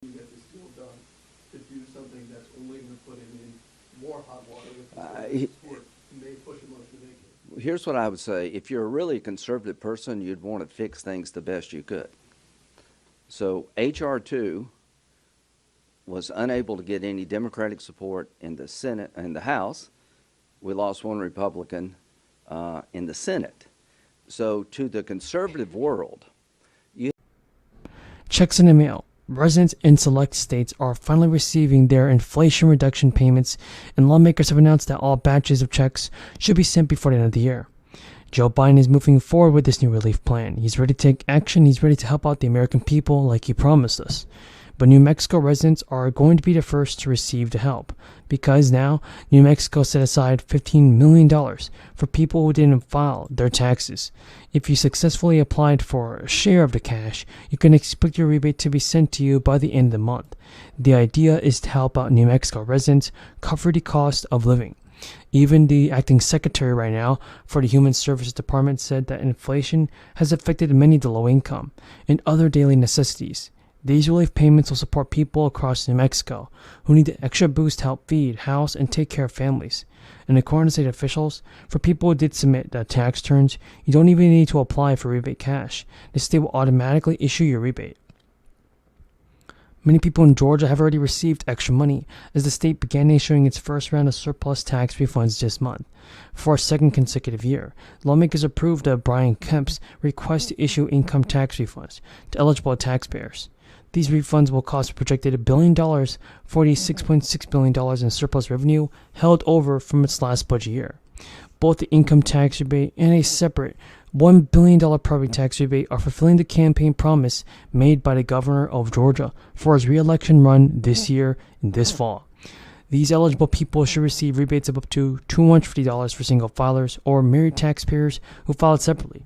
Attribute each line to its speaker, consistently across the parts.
Speaker 1: to get this deal done to do something that's only going to put him in more hot water with this sport and may push him onto the vacation.
Speaker 2: Here's what I would say. If you're a really conservative person, you'd want to fix things the best you could. So H.R. 2 was unable to get any Democratic support in the Senate and the House. We lost one Republican in the Senate. So to the conservative world,
Speaker 3: Checks in the mail. Residents in select states are finally receiving their inflation reduction payments, and lawmakers have announced that all batches of checks should be sent before the end of the year. Joe Biden is moving forward with this new relief plan. He's ready to take action. He's ready to help out the American people like he promised us. But New Mexico residents are going to be the first to receive the help, because now New Mexico set aside $15 million for people who didn't file their taxes. If you successfully applied for a share of the cash, you can expect your rebate to be sent to you by the end of the month. The idea is to help out New Mexico residents cover the cost of living. Even the acting secretary right now for the Human Services Department said that inflation has affected many of the low income and other daily necessities. These relief payments will support people across New Mexico who need the extra boost to help feed, house, and take care of families. And according to state officials, for people who did submit the tax returns, you don't even need to apply for rebate cash. The state will automatically issue your rebate. Many people in Georgia have already received extra money as the state began issuing its first round of surplus tax refunds this month. For a second consecutive year, lawmakers approved of Brian Kemp's request to issue income tax refunds to eligible taxpayers. These refunds will cost a projected $1 billion, $46.6 billion in surplus revenue held over from its last budget year. Both the income tax rebate and a separate $1 billion property tax rebate are fulfilling the campaign promise made by the governor of Georgia for his re-election run this year and this fall. These eligible people should receive rebates of up to $250 for single filers or married taxpayers who filed separately.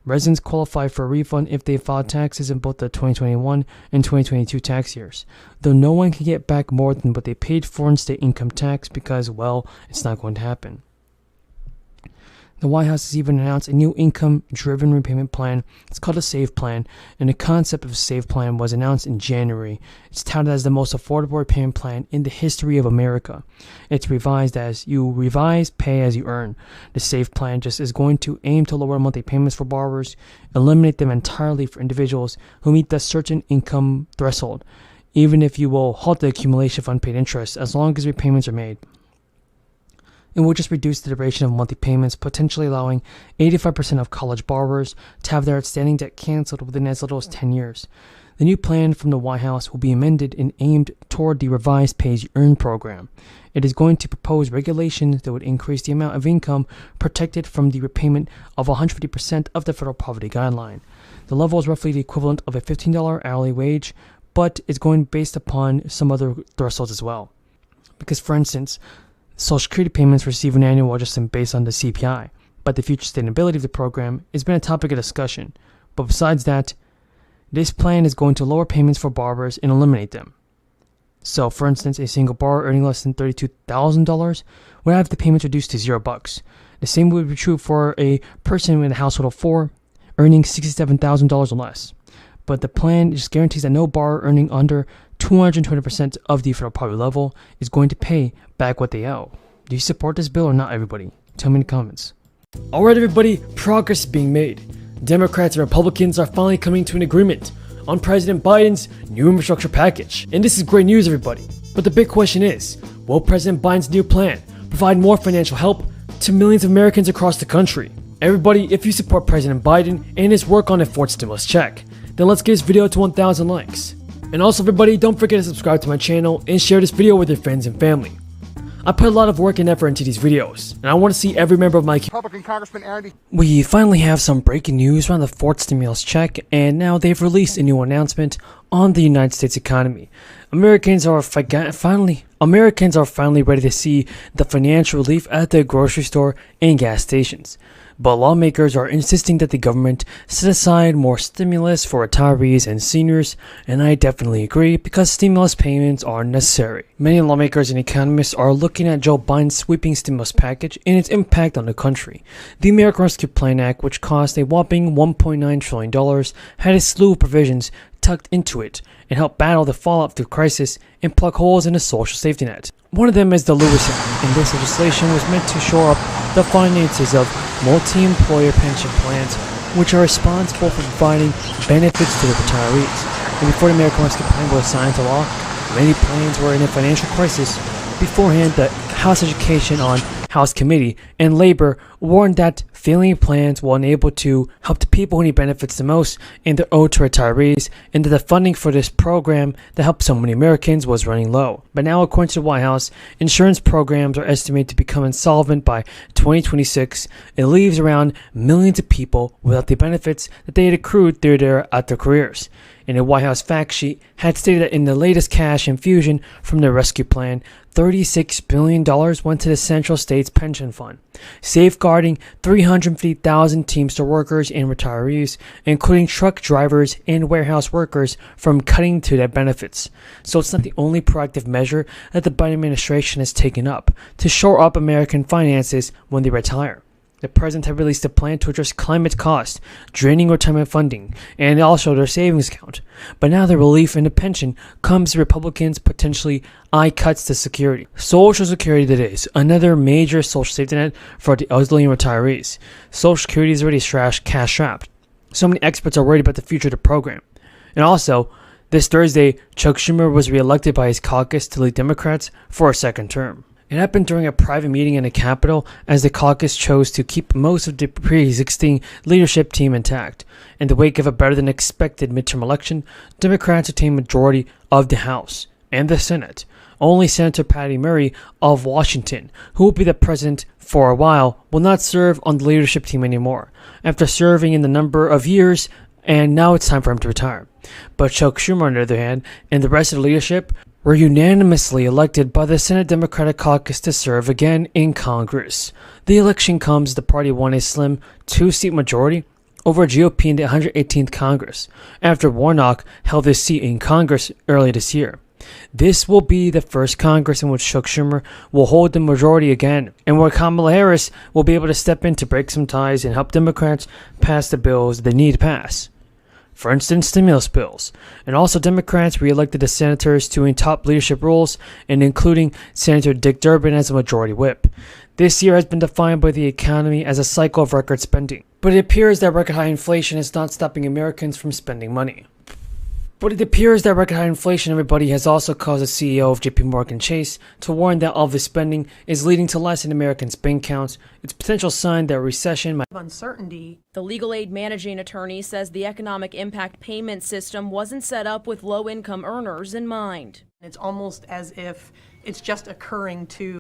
Speaker 3: Residents qualify for a refund if they filed taxes in both the 2021 and 2022 tax years, though no one can get back more than what they paid for in state income tax because, well, it's not going to happen. The White House has even announced a new income-driven repayment plan. It's called a SAVE plan, and the concept of a SAVE plan was announced in January. It's touted as the most affordable repayment plan in the history of America. It's revised as you revise, pay as you earn. The SAVE plan just is going to aim to lower monthly payments for borrowers, eliminate them entirely for individuals who meet the certain income threshold, even if you will halt the accumulation of unpaid interest as long as repayments are made. It will just reduce the duration of monthly payments, potentially allowing 85% of college borrowers to have their outstanding debt canceled within as little as 10 years. The new plan from the White House will be amended and aimed toward the revised Pay-As-You-Earn program. It is going to propose regulations that would increase the amount of income protected from the repayment of 150% of the federal poverty guideline. The level is roughly the equivalent of a $15 hourly wage, but it's going based upon some other thresholds as well. Because, for instance, Social Security payments receive an annual adjustment based on the CPI, but the future sustainability of the program has been a topic of discussion. But besides that, this plan is going to lower payments for borrowers and eliminate them. So, for instance, a single borrower earning less than $32,000 would have the payments reduced to $0. The same would be true for a person in a household of 4 earning $67,000 or less. But the plan just guarantees that no borrower earning under 220% of the federal poverty level is going to pay back what they owe. Do you support this bill or not, everybody? Tell me in the comments. Alright, everybody, progress is being made. Democrats and Republicans are finally coming to an agreement on President Biden's new infrastructure package. And this is great news, everybody. But the big question is, will President Biden's new plan provide more financial help to millions of Americans across the country? Everybody, if you support President Biden and his work on a fourth stimulus check, then let's get this video to 1,000 likes. And also, everybody, don't forget to subscribe to my channel and share this video with your friends and family. I put a lot of work and effort into these videos, and I want to see every member of my
Speaker 4: Republican Congressman Aaron.
Speaker 3: We finally have some breaking news around the fourth stimulus check, and now they've released a new announcement on the United States economy. Americans are finally ready to see the financial relief at the grocery store and gas stations. But lawmakers are insisting that the government set aside more stimulus for retirees and seniors, and I definitely agree because stimulus payments are necessary. Many lawmakers and economists are looking at Joe Biden's sweeping stimulus package and its impact on the country. The American Rescue Plan Act, which cost a whopping $1.9 trillion, had a slew of provisions tucked into it and help battle the fallout of the crisis and plug holes in the social safety net. One of them is the Lewis Act, and this legislation was meant to shore up the finances of multi-employer pension plans, which are responsible for providing benefits to the retirees. And before the American Rescue Plan was signed into law, many plans were in a financial crisis. Beforehand, the House Education on House Committee and Labor warned that failing plans will enable to help the people who need benefits the most and their owed to retirees, and that the funding for this program that helped so many Americans was running low. But now, according to the White House, insurance programs are estimated to become insolvent by 2026. It leaves around millions of people without the benefits that they had accrued through their careers. And a White House fact sheet had stated that in the latest cash infusion from the rescue plan, $36 billion went to the Central States Pension Fund, safeguarding 350,000 Teamster workers and retirees, including truck drivers and warehouse workers, from cutting to their benefits. So it's not the only proactive measure that the Biden administration has taken up to shore up American finances when they retire. The president had released a plan to address climate costs, draining retirement funding, and also their savings account. But now the relief in the pension comes to Republicans' potentially eye cuts to security. Social Security today is another major social safety net for the elderly and retirees. Social Security is already cash strapped. So many experts are worried about the future of the program. And also, this Thursday, Chuck Schumer was reelected by his caucus to lead Democrats for a second term. It happened during a private meeting in the Capitol as the caucus chose to keep most of the pre-existing leadership team intact. In the wake of a better-than-expected midterm election, Democrats obtained majority of the House and the Senate. Only Senator Patty Murray of Washington, who will be the president for a while, will not serve on the leadership team anymore, after serving in the number of years, and now it's time for him to retire. But Chuck Schumer, on the other hand, and the rest of the leadership were unanimously elected by the Senate Democratic Caucus to serve again in Congress. The election comes as the party won a slim 2-seat majority over GOP in the 118th Congress, after Warnock held his seat in Congress early this year. This will be the first Congress in which Chuck Schumer will hold the majority again, and where Kamala Harris will be able to step in to break some ties and help Democrats pass the bills they need to pass. For instance, stimulus bills. And also, Democrats re-elected the senators to in top leadership roles, and including Senator Dick Durbin as a majority whip. This year has been defined by the economy as a cycle of record spending. But it appears that record high inflation is not stopping Americans from spending money. Everybody has also caused the CEO of JP Morgan Chase to warn that all this spending is leading to less in Americans' bank accounts. It's a potential sign that recession might
Speaker 4: uncertainty.
Speaker 5: The legal aid managing attorney says the economic impact payment system wasn't set up with low-income earners in mind.
Speaker 4: It's almost as if it's just occurring to